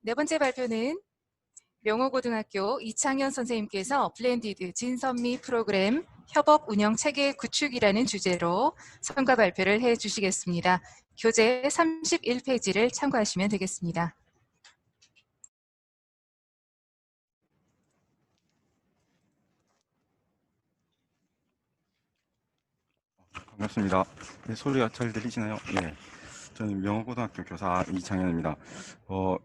네 번째 발표는 명호고등학교 이창현 선생님께서 블렌디드 진선미 프로그램 협업 운영 체계 구축이라는 주제로 성과 발표를 해 주시겠습니다. 교재 31페이지를 참고하시면 되겠습니다. 반갑습니다. 네, 소리가 잘 들리시나요? 네. 저는 명호고등학교 교사 이창현입니다.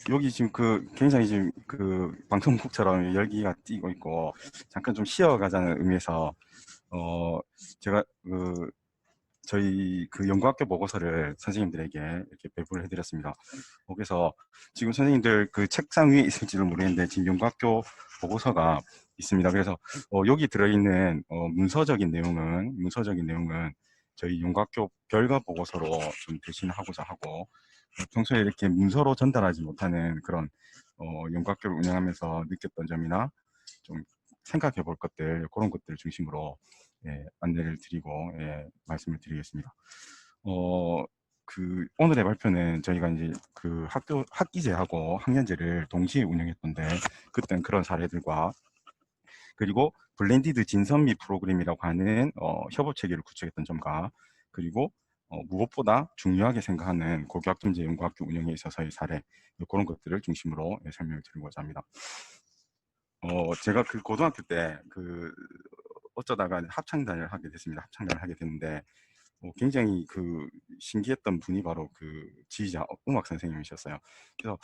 여기 지금 굉장히 지금 방송국처럼 열기가 띄고 있고, 잠깐 좀 쉬어가자는 의미에서, 어, 제가 저희 연구학교 보고서를 선생님들에게 이렇게 배부를 해드렸습니다. 그래서 지금 선생님들 책상 위에 있을지도 모르겠는데, 지금 연구학교 보고서가 있습니다. 그래서 여기 들어있는 문서적인 내용은 저희 연구학교 결과 보고서로 좀 대신하고자 하고, 평소에 이렇게 문서로 전달하지 못하는 그런 연구학교를 운영하면서 느꼈던 점이나 좀 생각해 볼 것들, 그런 것들을 중심으로 안내를 드리고 말씀을 드리겠습니다. 오늘의 발표는 저희가 이제 학기제하고 학년제를 동시에 운영했던데, 그땐 그런 사례들과, 그리고 블렌디드 진선미 프로그램이라고 하는 협업 체계를 구축했던 점과, 그리고 무엇보다 중요하게 생각하는 고교학점제 연구학교 운영에 있어서의 사례, 그런 것들을 중심으로 설명을 드리고자 합니다. 제가 고등학교 때 어쩌다가 합창단을 하게 됐습니다. 합창단을 하게 됐는데, 굉장히 신기했던 분이 바로 지휘자 음악 선생님이셨어요. 그래서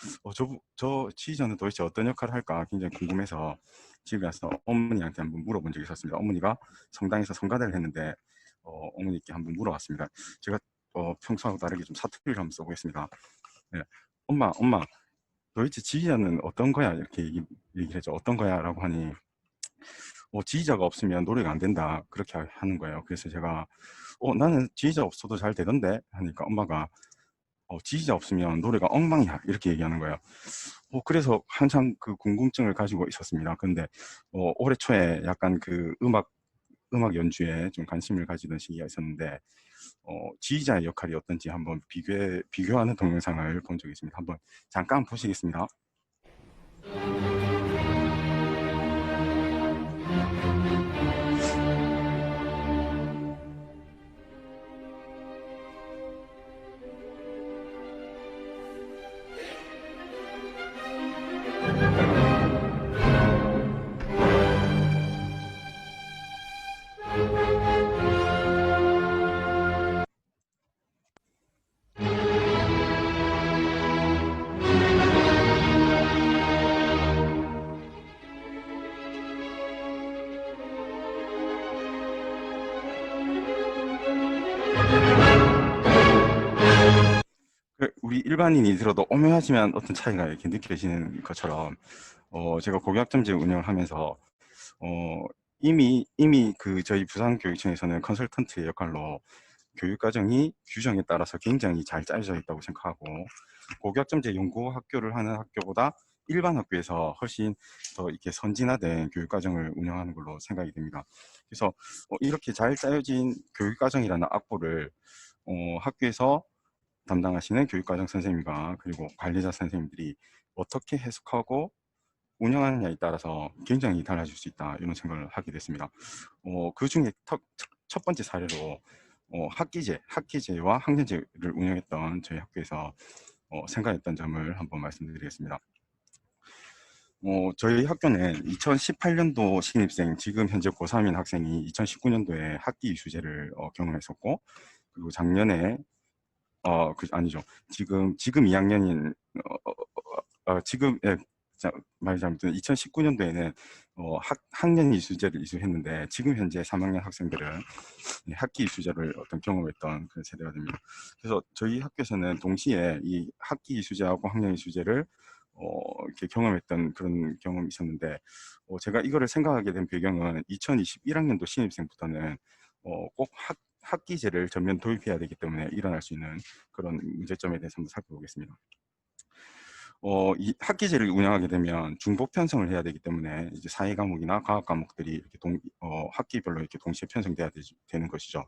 저 지휘자는 도대체 어떤 역할을 할까 굉장히 궁금해서 집에 와서 어머니한테 한번 물어본 적이 있었습니다. 어머니가 성당에서 성가대를 했는데 어머니께 한번 물어봤습니다. 제가 평소하고 다르게 좀 사투리를 한번 써보겠습니다. 네. 엄마 도대체 지휘자는 어떤 거야? 이렇게 얘기를 했죠. 어떤 거야? 라고 하니 지휘자가 없으면 노래가 안 된다, 그렇게 하는 거예요. 그래서 제가 나는 지휘자 없어도 잘 되던데 하니까 엄마가 지휘자 없으면 노래가 엉망이야, 이렇게 얘기하는 거예요. 그래서 한창 궁금증을 가지고 있었습니다. 근데 올해 초에 약간 음악 연주에 좀 관심을 가지던 시기가 있었는데, 지휘자의 역할이 어떤지 한번 비교하는 동영상을 본 적이 있습니다. 한번 잠깐 보시겠습니다. 우리 일반인이 들어도 오묘하지만 어떤 차이가 이렇게 느껴지는 것처럼, 제가 고교학점제 운영을 하면서 이미 저희 부산교육청에서는 컨설턴트의 역할로 교육과정이 규정에 따라서 굉장히 잘 짜여져 있다고 생각하고, 고교학점제 연구학교를 하는 학교보다 일반 학교에서 훨씬 더 이렇게 선진화된 교육과정을 운영하는 걸로 생각이 됩니다. 그래서 이렇게 잘 짜여진 교육과정이라는 악보를 학교에서 담당하시는 교육과정 선생님과 그리고 관리자 선생님들이 어떻게 해석하고 운영하느냐에 따라서 굉장히 달라질 수 있다, 이런 생각을 하게 됐습니다. 그 중에 첫 번째 사례로 학기제와 학년제를 운영했던 저희 학교에서 생각했던 점을 한번 말씀드리겠습니다. 저희 학교는 2018년도 신입생, 지금 현재 고3인 학생이 2019년도에 학기 이수제를 경험했었고, 그리고 작년에 아니죠. 지금 2학년인 지금 말 잘못했는데 2019년도에는 학년 이수제를 이수했는데, 지금 현재 3학년 학생들은 학기 이수제를 경험했던 그런 세대가 됩니다. 그래서 저희 학교에서는 동시에 이 학기 이수제하고 학년 이수제를 이렇게 경험했던 그런 경험이 있었는데, 제가 이거를 생각하게 된 배경은 2021학년도 신입생부터는 꼭 학기제를 전면 도입해야 되기 때문에 일어날 수 있는 그런 문제점에 대해서 한번 살펴보겠습니다. 이 학기제를 운영하게 되면 중복 편성을 해야 되기 때문에 이제 사회 과목이나 과학 과목들이 이렇게 학기별로 이렇게 동시에 편성돼야 되는 것이죠.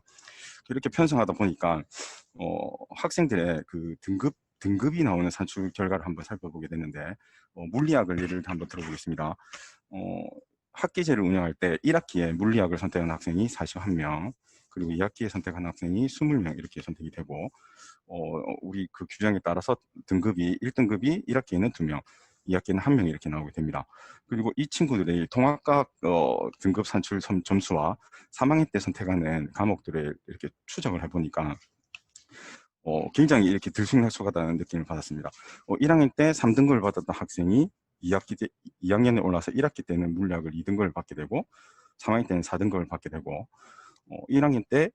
이렇게 편성하다 보니까 학생들의 등급이 나오는 산출 결과를 한번 살펴보게 됐는데 물리학을 예를 한번 들어보겠습니다. 학기제를 운영할 때 1학기에 물리학을 선택한 학생이 41명, 그리고 2학기에 선택한 학생이 20명 이렇게 선택이 되고 우리 그 규정에 따라서 등급이 1등급이 1학기에는 2명, 2학기에는 1명 이렇게 나오게 됩니다. 그리고 이 친구들의 통합과 등급 산출 점수와 3학년 때 선택하는 과목들을 이렇게 추적을 해보니까 굉장히 이렇게 들쑥날쑥하다는 느낌을 받았습니다. 1학년 때 3등급을 받았던 학생이 2학년에 올라서 1학기 때는 물리학을 2등급을 받게 되고 3학년 때는 4등급을 받게 되고 1학년 때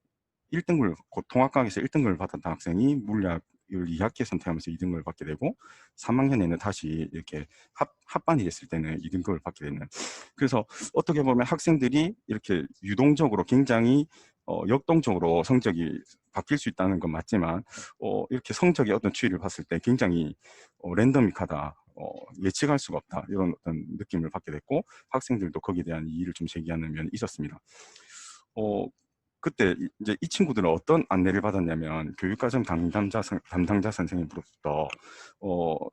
1등급을 통합과학에서 1등급을 받았던 학생이 물리학을 2학기에 선택하면서 2등급을 받게 되고 3학년에는 다시 이렇게 합반이 됐을 때는 2등급을 받게 되는, 그래서 어떻게 보면 학생들이 이렇게 유동적으로 굉장히 역동적으로 성적이 바뀔 수 있다는 건 맞지만 이렇게 성적의 어떤 추이를 봤을 때 굉장히 랜덤릭하다, 예측할 수가 없다, 이런 어떤 느낌을 받게 됐고 학생들도 거기에 대한 이의를 좀 제기하는 면이 있었습니다. 그때 이제 이 친구들은 어떤 안내를 받았냐면 교육과정 담당자 선생님으로부터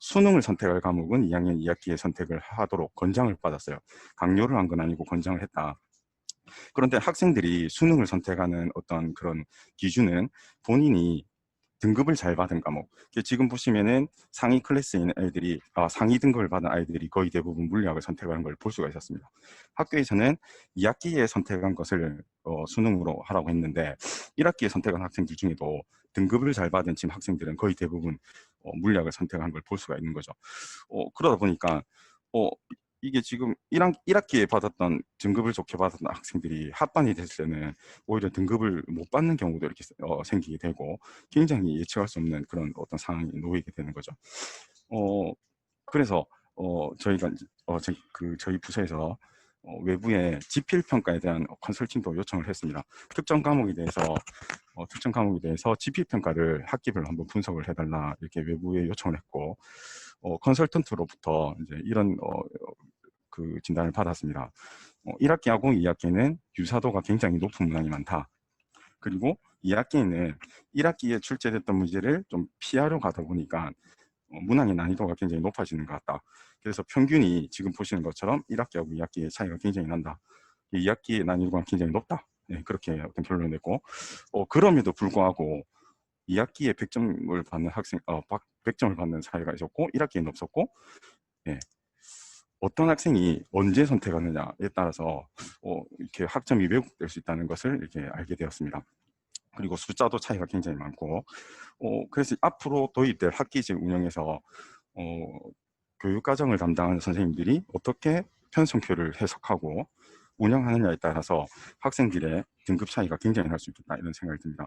수능을 선택할 과목은 2학년 2학기에 선택을 하도록 권장을 받았어요. 강요를 한 건 아니고 권장을 했다. 그런데 학생들이 수능을 선택하는 어떤 그런 기준은 본인이 등급을 잘 받은 과목. 지금 보시면은 상위 클래스인 애들이, 상위 등급을 받은 아이들이 거의 대부분 물리학을 선택하는 걸 볼 수가 있었습니다. 학교에서는 2학기에 선택한 것을 수능으로 하라고 했는데 1학기에 선택한 학생들 중에도 등급을 잘 받은 지금 학생들은 거의 대부분 물리학을 선택한 걸 볼 수가 있는 거죠. 그러다 보니까 이게 지금 1학기에 받았던 등급을 좋게 받았던 학생들이 합반이 됐을 때는 오히려 등급을 못 받는 경우도 이렇게 생기게 되고 굉장히 예측할 수 없는 그런 어떤 상황이 놓이게 되는 거죠. 그래서 저희가 저희 부서에서 외부의 지필 평가에 대한 컨설팅도 요청을 했습니다. 특정 과목에 대해서 지필 평가를 학기별로 한번 분석을 해달라 이렇게 외부에 요청을 했고 컨설턴트로부터 이제 이런 그 진단을 받았습니다. 1학기하고 2학기는 유사도가 굉장히 높은 문항이 많다. 그리고 2학기에는 1학기에 출제됐던 문제를 좀 피하려고 하다 보니까 문항의 난이도가 굉장히 높아지는 것 같다. 그래서 평균이 지금 보시는 것처럼 1학기하고 2학기의 차이가 굉장히 난다. 2학기의 난이도가 굉장히 높다. 네, 그렇게 어떤 결론을 냈고 그럼에도 불구하고 2학기에 100점을 받는 100점을 받는 사례가 있었고 1학기에는 없었고, 네, 어떤 학생이 언제 선택하느냐에 따라서 이렇게 학점이 왜곡될 수 있다는 것을 이렇게 알게 되었습니다. 그리고 숫자도 차이가 굉장히 많고 그래서 앞으로 도입될 학기제 운영에서 교육과정을 담당하는 선생님들이 어떻게 편성표를 해석하고 운영하느냐에 따라서 학생들의 등급 차이가 굉장히 날 수 있겠다 이런 생각이 듭니다.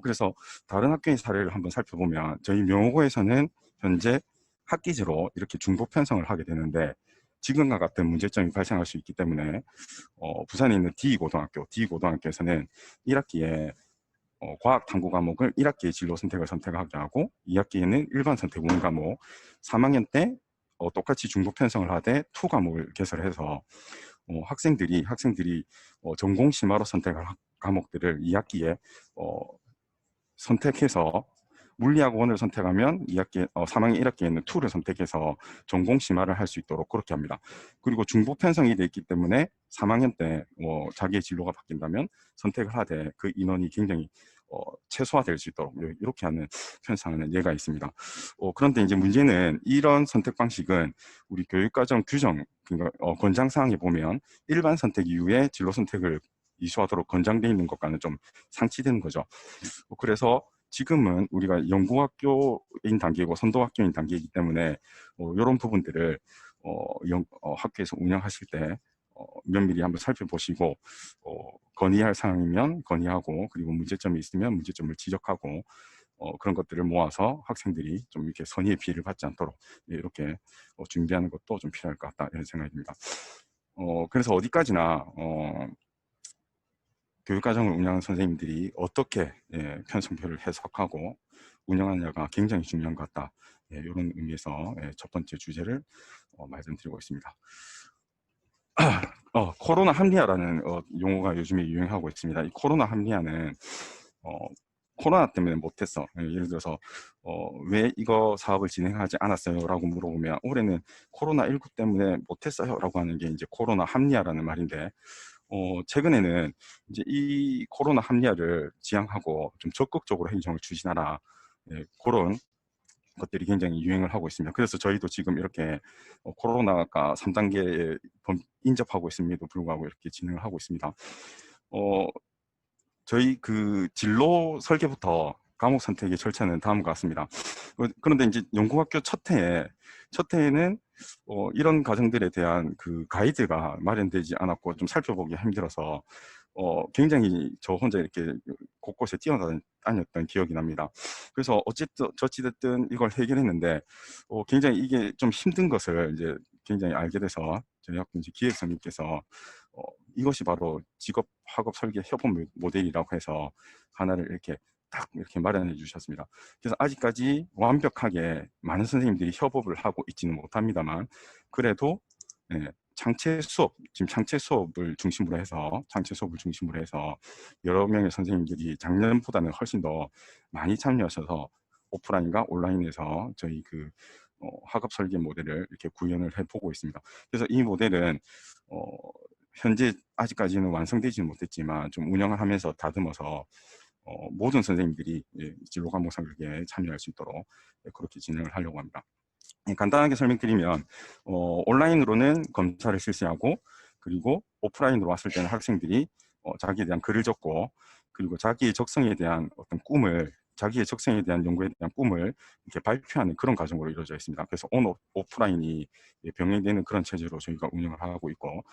그래서 다른 학교의 사례를 한번 살펴보면 저희 명호고에서는 현재 학기제로 이렇게 중복 편성을 하게 되는데 지금과 같은 문제점이 발생할 수 있기 때문에 부산에 있는 D고등학교에서는 1학기에 과학 탐구 과목을 1학기에 진로 선택을 선택하게 하고 2학기에는 일반 선택 원 과목, 3학년 때 똑같이 중복 편성을 하되 2 과목을 개설해서 학생들이 전공 심화로 선택할 과목들을 2학기에 선택해서 물리학 1을 선택하면 3학년 1학기에는 2를 선택해서 전공 심화를 할 수 있도록 그렇게 합니다. 그리고 중복 편성이 되어 있기 때문에 3학년 때 자기의 진로가 바뀐다면 선택을 하되 그 인원이 굉장히 최소화될 수 있도록 이렇게 하는 편성하는 예가 있습니다. 그런데 이제 문제는 이런 선택 방식은 우리 교육과정 규정 권장사항에 보면 일반 선택 이후에 진로 선택을 이수하도록 권장되어 있는 것과는 좀 상치되는 거죠. 그래서 지금은 우리가 연구학교인 단계고 선도학교인 단계이기 때문에 이런 부분들을 학교에서 운영하실 때 면밀히 한번 살펴보시고 건의할 사항이면 건의하고 그리고 문제점이 있으면 문제점을 지적하고 그런 것들을 모아서 학생들이 좀 이렇게 선의의 피해를 받지 않도록 이렇게 준비하는 것도 좀 필요할 것 같다 이런 생각이 듭니다. 그래서 어디까지나 교육과정을 운영하는 선생님들이 어떻게 편성표를 해석하고 운영하느냐가 굉장히 중요한 것 같다. 이런 의미에서 첫 번째 주제를 말씀드리고 있습니다. 코로나 합리화라는 용어가 요즘에 유행하고 있습니다. 이 코로나 합리화는 코로나 때문에 못했어. 예를 들어서 왜 이거 사업을 진행하지 않았어요라고 물어보면 올해는 코로나19 때문에 못했어요라고 하는 게 이제 코로나 합리화라는 말인데 최근에는 이제 이 코로나 합리화를 지향하고 좀 적극적으로 행정을 추진하라. 그런 것들이 굉장히 유행을 하고 있습니다. 그래서 저희도 지금 이렇게 코로나가 3단계에 인접하고 있음에도 불구하고 이렇게 진행을 하고 있습니다. 저희 그 진로 설계부터 과목 선택의 절차는 다음과 같습니다. 그런데 이제 연구학교 첫 해에는 이런 과정들에 대한 그 가이드가 마련되지 않았고 좀 살펴보기 힘들어서 굉장히 저 혼자 이렇게 곳곳에 뛰어다녔던 기억이 납니다. 그래서 어쨌든 저찌됐든 이걸 해결했는데 굉장히 이게 좀 힘든 것을 이제 굉장히 알게 돼서 저희 학교 이제 기획선님께서 이것이 바로 직업 학업 설계 협업 모델이라고 해서 하나를 이렇게 딱 이렇게 마련해 주셨습니다. 그래서 아직까지 완벽하게 많은 선생님들이 협업을 하고 있지는 못합니다만 그래도 지금 창체 수업을 중심으로 해서 여러 명의 선생님들이 작년보다는 훨씬 더 많이 참여하셔서 오프라인과 온라인에서 저희 그 학업 설계 모델을 이렇게 구현을 해보고 있습니다. 그래서 이 모델은 현재 아직까지는 완성되지는 못했지만 좀 운영을 하면서 다듬어서 모든 선생님들이 진로 과목 설계에 참여할 수 있도록 그렇게 진행을 하려고 합니다. 간단하게 설명드리면 온라인으로는 검사를 실시하고 그리고 오프라인으로 왔을 때는 학생들이 자기에 대한 글을 적고 그리고 자기의 적성에 대한 어떤 꿈을 자기의 적성에 대한 연구에 대한 꿈을 이렇게 발표하는 그런 과정으로 이루어져 있습니다. 그래서 온 오프라인이 병행되는 그런 체제로 저희가 운영을 하고 있고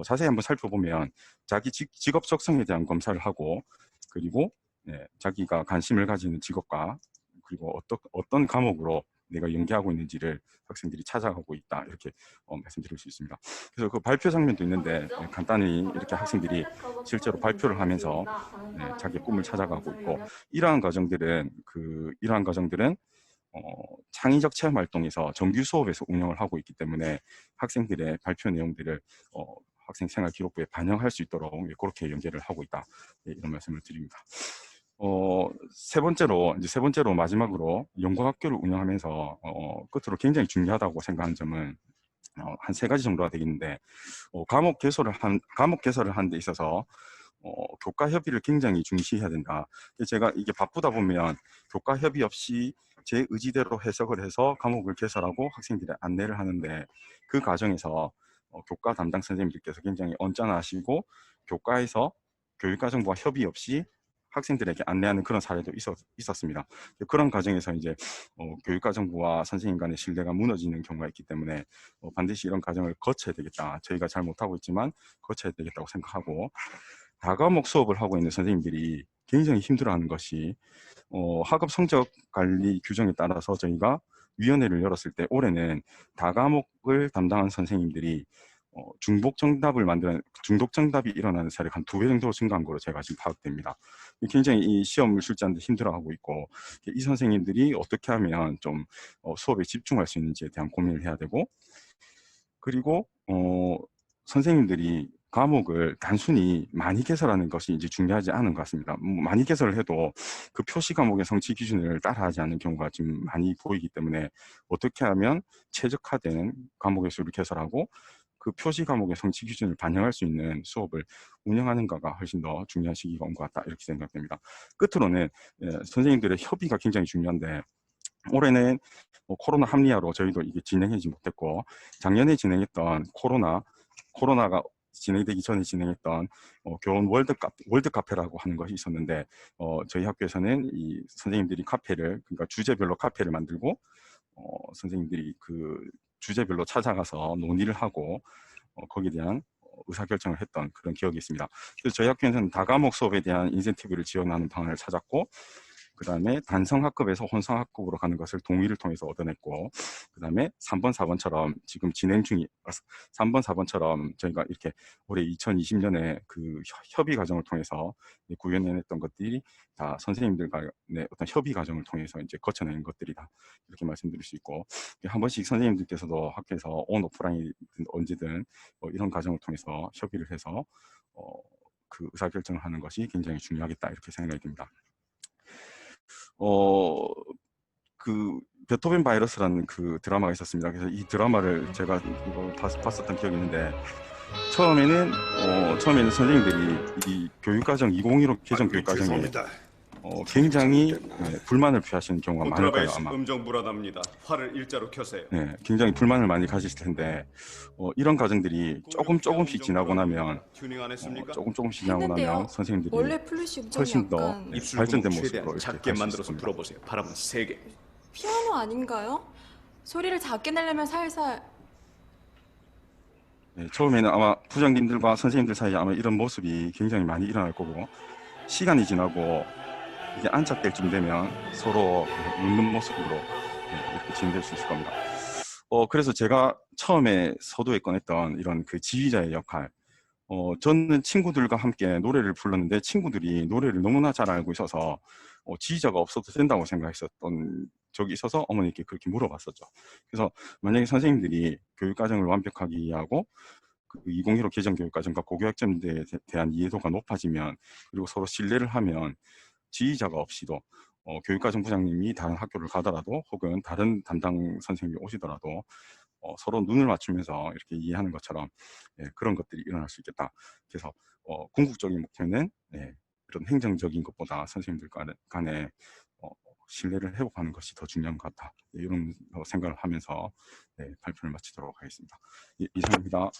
자세히 한번 살펴보면 자기 직업 적성에 대한 검사를 하고 그리고 자기가 관심을 가지는 직업과 그리고 어떤 과목으로 내가 연계하고 있는지를 학생들이 찾아가고 있다 이렇게 말씀드릴 수 있습니다. 그래서 그 발표 장면도 있는데 간단히 이렇게 학생들이 실제로 발표를 하면서 자기 꿈을 찾아가고 있고 이러한 과정들은 창의적 체험 활동에서 정규 수업에서 운영을 하고 있기 때문에 학생들의 발표 내용들을 학생 생활 기록부에 반영할 수 있도록 그렇게 연계를 하고 있다 이런 말씀을 드립니다. 세 번째로 마지막으로 연구학교를 운영하면서 끝으로 굉장히 중요하다고 생각하는 점은 한 세 가지 정도가 되겠는데 과목 개설을 하는 데 있어서 교과 협의를 굉장히 중시해야 된다. 제가 이게 바쁘다 보면 교과 협의 없이 제 의지대로 해석을 해서 과목을 개설하고 학생들의 안내를 하는데 그 과정에서 교과 담당 선생님들께서 굉장히 언짢아하시고 교과에서 교육과정부와 협의 없이 학생들에게 안내하는 그런 사례도 있었습니다. 그런 과정에서 이제 교육과정부와 선생님 간의 신뢰가 무너지는 경우가 있기 때문에 반드시 이런 과정을 거쳐야 되겠다. 저희가 잘 못하고 있지만 거쳐야 되겠다고 생각하고 다과목 수업을 하고 있는 선생님들이 굉장히 힘들어하는 것이 학업 성적 관리 규정에 따라서 저희가 위원회를 열었을 때 올해는 다과목을 담당한 선생님들이 중독 정답이 일어나는 사례가 한 2배 정도 증가한 걸로 제가 지금 파악됩니다. 굉장히 이 시험을 출제하는데 힘들어하고 있고 이 선생님들이 어떻게 하면 좀 수업에 집중할 수 있는지에 대한 고민을 해야 되고 그리고 선생님들이 과목을 단순히 많이 개설하는 것이 이제 중요하지 않은 것 같습니다. 많이 개설을 해도 그 표시 과목의 성취 기준을 따라하지 않는 경우가 지금 많이 보이기 때문에 어떻게 하면 최적화된 과목의 수를 개설하고 그 표시 과목의 성취 기준을 반영할 수 있는 수업을 운영하는가가 훨씬 더 중요한 시기가 온 것 같다 이렇게 생각됩니다. 끝으로는 선생님들의 협의가 굉장히 중요한데 올해는 코로나 합리화로 저희도 이게 진행하지 못했고 작년에 진행했던 코로나가 진행되기 전에 진행했던 교원 월드 카페라고 하는 것이 있었는데 저희 학교에서는 이 선생님들이 그러니까 주제별로 카페를 만들고 선생님들이 그 주제별로 찾아가서 논의를 하고 거기에 대한 의사결정을 했던 그런 기억이 있습니다. 그래서 저희 학교에서는 다과목 수업에 대한 인센티브를 지원하는 방안을 찾았고 그 다음에 단성학급에서 혼성학급으로 가는 것을 동의를 통해서 얻어냈고 그 다음에 3번, 4번처럼 지금 3번, 4번처럼 저희가 이렇게 올해 2020년에 그 협의 과정을 통해서 구현해냈던 것들이 다 선생님들 간의 어떤 협의 과정을 통해서 이제 거쳐낸 것들이다 이렇게 말씀드릴 수 있고 한 번씩 선생님들께서도 학교에서 오프라인이든 언제든 이런 과정을 통해서 협의를 해서 그 의사결정을 하는 것이 굉장히 중요하겠다 이렇게 생각이 듭니다. 어, 그 베토벤 바이러스라는 그 드라마가 있었습니다. 그래서 이 드라마를 제가 이거 봤었던 기억이 있는데 처음에는 선생님들이 이 교육과정 2015 개정 교육과정에 죄송합니다. 굉장히 불만을 표하시는 경우가 많을 거예요, 아마. 음정 불안합니다. 화를 일자로 켜세요. 네, 굉장히 불만을 많이 가지실 텐데 이런 과정들이 조금씩 지나고 나면 튜닝 안 했습니까? 조금씩 지나고 나면 했는데요. 선생님들이 원래 플루시 음정이 훨씬 더 약간 입술 발전된 구멍 모습으로 최대한 이렇게 작게 갈수 만들어서 있습니다. 불어보세요. 바람은 세게. 피아노 아닌가요? 소리를 작게 내려면 살살. 네, 처음에는 아마 부장님들과 선생님들 사이에 아마 이런 모습이 굉장히 많이 일어날 거고 시간이 지나고 이게 안착될 쯤 되면 서로 웃는 모습으로 이렇게 진행될 수 있을 겁니다. 그래서 제가 처음에 서두에 꺼냈던 이런 그 지휘자의 역할, 저는 친구들과 함께 노래를 불렀는데 친구들이 노래를 너무나 잘 알고 있어서 지휘자가 없어도 된다고 생각했었던 적이 있어서 어머니께 그렇게 물어봤었죠. 그래서 만약에 선생님들이 교육과정을 완벽하게 이해하고 그 2015 개정 교육과정과 고교학점에 대한 이해도가 높아지면 그리고 서로 신뢰를 하면 지휘자가 없이도 교육과정 부장님이 다른 학교를 가더라도 혹은 다른 담당 선생님이 오시더라도 서로 눈을 맞추면서 이렇게 이해하는 것처럼 그런 것들이 일어날 수 있겠다. 그래서 궁극적인 목표는 이런 행정적인 것보다 선생님들 간에 신뢰를 회복하는 것이 더 중요한 것 같다. 이런 생각을 하면서 발표를 마치도록 하겠습니다. 이상입니다.